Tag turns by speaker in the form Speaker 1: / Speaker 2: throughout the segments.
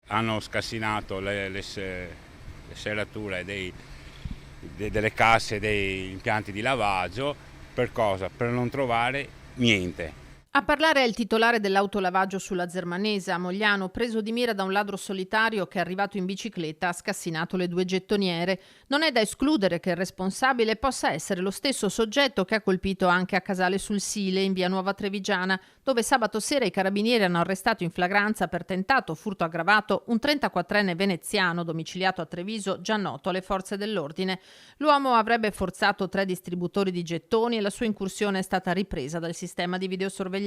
Speaker 1: Hanno scassinato le serrature delle casse degli impianti di lavaggio. Per cosa? Per non trovare niente.
Speaker 2: A parlare è il titolare dell'autolavaggio sulla Zermanese a Mogliano, preso di mira da un ladro solitario che è arrivato in bicicletta, ha scassinato le 2 gettoniere. Non è da escludere che il responsabile possa essere lo stesso soggetto che ha colpito anche a Casale sul Sile, in via Nuova Trevigiana, dove sabato sera i carabinieri hanno arrestato in flagranza per tentato furto aggravato un 34enne veneziano domiciliato a Treviso, già noto alle forze dell'ordine. L'uomo avrebbe forzato 3 distributori di gettoni e la sua incursione è stata ripresa dal sistema di videosorveglianza.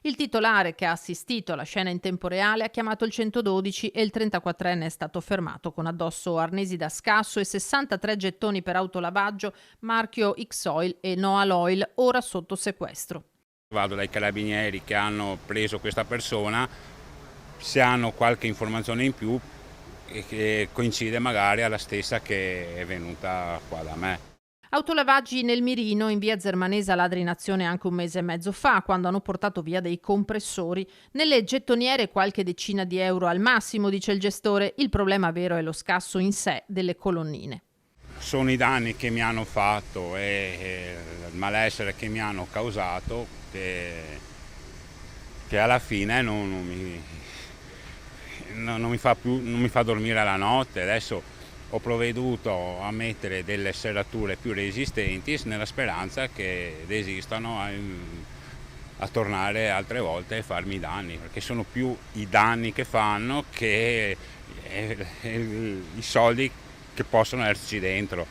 Speaker 2: Il titolare, che ha assistito alla scena in tempo reale, ha chiamato il 112 e il 34enne è stato fermato con addosso arnesi da scasso e 63 gettoni per autolavaggio marchio X-Oil e Noal Oil, ora sotto sequestro.
Speaker 1: Vado dai carabinieri che hanno preso questa persona, se hanno qualche informazione in più e che coincide magari alla stessa che è venuta qua da me.
Speaker 2: Autolavaggi nel mirino in via Zermanese a ladri in azione anche un mese e mezzo fa, quando hanno portato via dei compressori. Nelle gettoniere qualche decina di euro al massimo, dice il gestore. Il problema vero è lo scasso in sé delle colonnine.
Speaker 1: Sono i danni che mi hanno fatto e il malessere che mi hanno causato che alla fine non mi fa dormire la notte. Adesso ho provveduto a mettere delle serrature più resistenti nella speranza che desistano a tornare altre volte e farmi danni, perché sono più i danni che fanno che i soldi che possono esserci dentro.